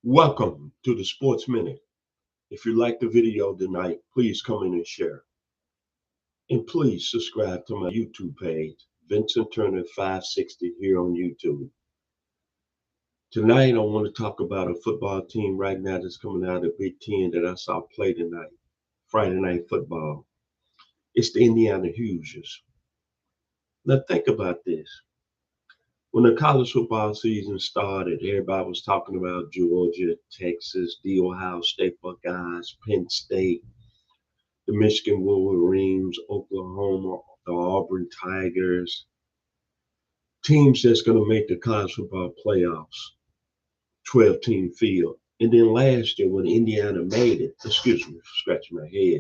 Welcome to the Sports Minute. If you like the video tonight, please come in and share. And please subscribe to my YouTube page, Vincent Turner 560 here on YouTube. Tonight, I want to talk about a football team right now that's coming out of Big Ten that I saw play tonight, Friday Night Football. It's the Indiana Hoosiers. Now think about this. When the college football season started, everybody was talking about Georgia, Texas, the Ohio State Buckeyes, Penn State, the Michigan Wolverines, Oklahoma, the Auburn Tigers, teams that's going to make the college football playoffs, 12-team field. And then last year when Indiana made it, excuse me, scratching my head,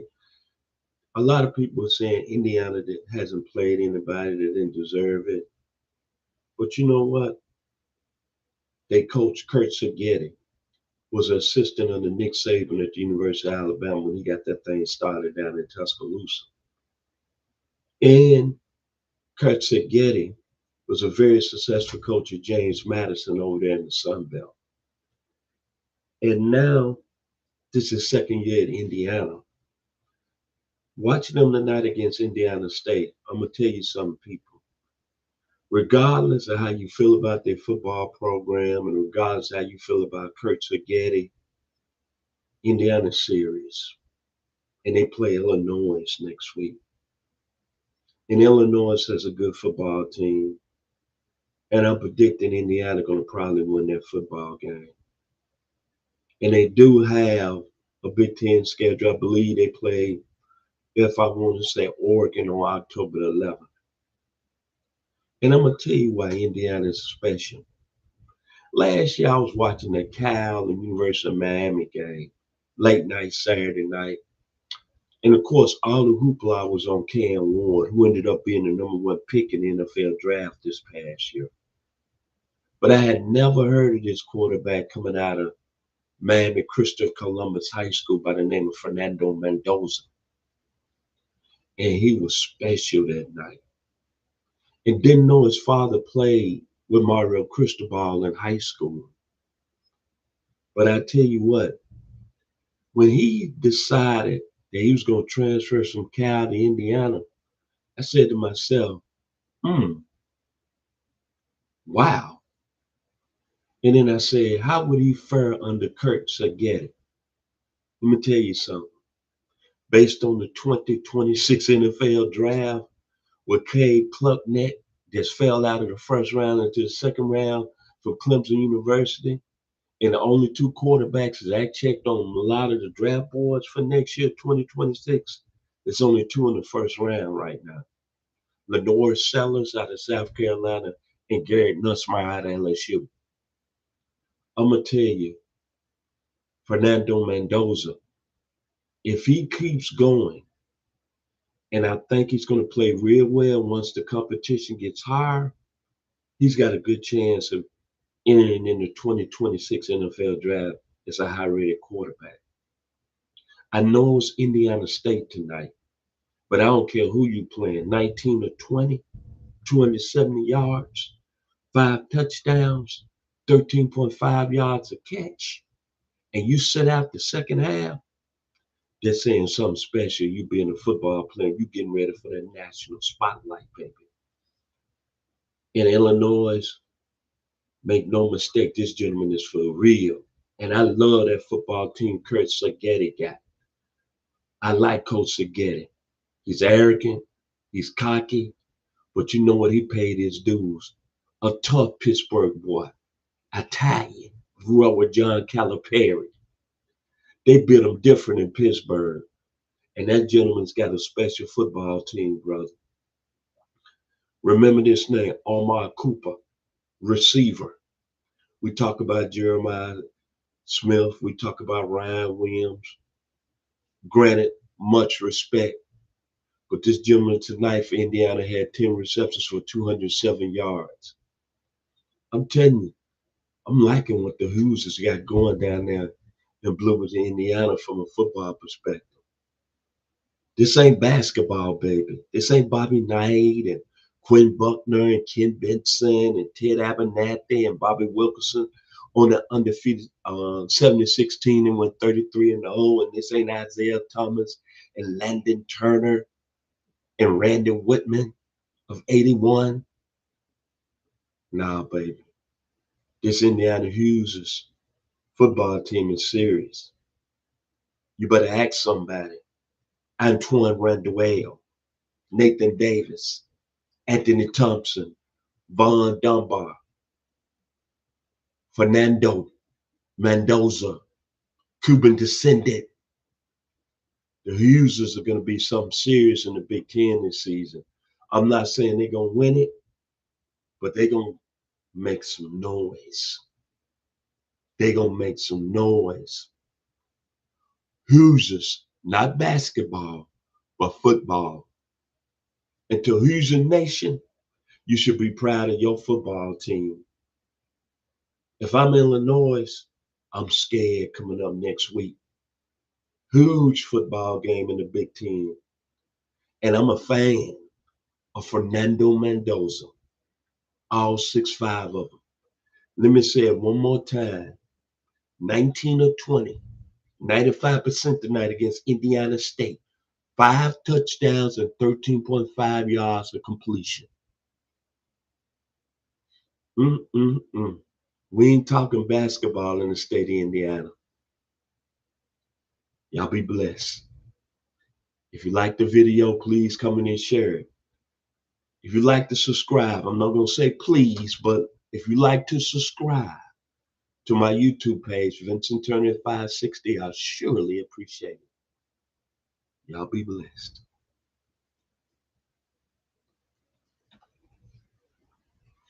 a lot of people were saying Indiana that hasn't played anybody that didn't deserve it. But you know what? They coach Kurt Sagetti was an assistant under Nick Saban at the University of Alabama when he got that thing started down in Tuscaloosa. And Kurt Sagetti was a very successful coach at James Madison over there in the Sun Belt. And now this is second year at Indiana. Watching them tonight against Indiana State, I'm going to tell you something, people. Regardless of how you feel about their football program and regardless of how you feel about Kurt Sagetti, Indiana's serious. And they play Illinois next week. And Illinois has a good football team. And I'm predicting Indiana going to probably win that football game. And they do have a Big Ten schedule. I believe they play, if I want to say, Oregon on October the 11th. And I'm going to tell you why Indiana is special. Last year, I was watching the Cal and University of Miami game, late night Saturday night. And of course, all the hoopla was on Cam Ward, who ended up being the number one pick in the NFL draft this past year. But I had never heard of this quarterback coming out of Miami Christopher Columbus High School by the name of Fernando Mendoza. And he was special that night. And didn't know his father played with Mario Cristobal in high school. But I tell you what, when he decided that he was going to transfer from Cal to Indiana, I said to myself, wow. And then I said, how would he fare under Kurt Sagetti? Let me tell you something. Based on the 2026 NFL draft, with Cade Klubnik just fell out of the first round into the second round from Clemson University, and the only two quarterbacks that I checked on a lot of the draft boards for next year, 2026, there's only two in the first round right now. Lenore Sellers out of South Carolina and Garrett Nussmeier out of LSU. I'm going to tell you, Fernando Mendoza, if he keeps going, and I think he's going to play real well once the competition gets higher, he's got a good chance of entering in the 2026 NFL draft as a high-rated quarterback. I know it's Indiana State tonight, but I don't care who you playing, 19 or 20, 270 yards, 5 touchdowns, 13.5 yards a catch, and you sit out the second half, they're saying something special. You being a football player, you getting ready for the national spotlight, baby. In Illinois, make no mistake, this gentleman is for real. And I love that football team Kurt Sagetti got. I like Coach Sagetti. He's arrogant, he's cocky, but you know what? He paid his dues. A tough Pittsburgh boy, Italian, grew up with John Calipari. They built him different in Pittsburgh. And that gentleman's got a special football team, brother. Remember this name, Omar Cooper, receiver. We talk about Jeremiah Smith. We talk about Ryan Williams. Granted, much respect. But this gentleman tonight for Indiana had 10 receptions for 207 yards. I'm telling you, I'm liking what the Hoosiers got going down there in Bloomington, Indiana from a football perspective. This ain't basketball, baby. This ain't Bobby Knight and Quinn Buckner and Ken Benson and Ted Abernathy and Bobby Wilkerson on the undefeated 70-16 and went 33-0. And this ain't Isaiah Thomas and Landon Turner and Randy Whitman of 81. Nah, baby. This Indiana Hughes' football team is serious. You better ask somebody. Antoine Randall, Nathan Davis, Anthony Thompson, Von Dunbar, Fernando Mendoza, Cuban descendant. The Hughes are going to be something serious in the Big Ten this season. I'm not saying they're going to win it, but they're going to make some noise. They're going to make some noise. Hoosiers, not basketball, but football. And to Hoosier Nation, you should be proud of your football team. If I'm in Illinois, I'm scared coming up next week. Huge football game in the Big Ten. And I'm a fan of Fernando Mendoza, all 6'5" of them. Let me say it one more time. 19 of 20, 95% tonight against Indiana State. 5 touchdowns and 13.5 yards of completion. We ain't talking basketball in the state of Indiana. Y'all be blessed. If you like the video, please come in and share it. If you like to subscribe, I'm not going to say please, but if you like to subscribe to my YouTube page, Vincent Turner 560, I'll surely appreciate it. Y'all be blessed.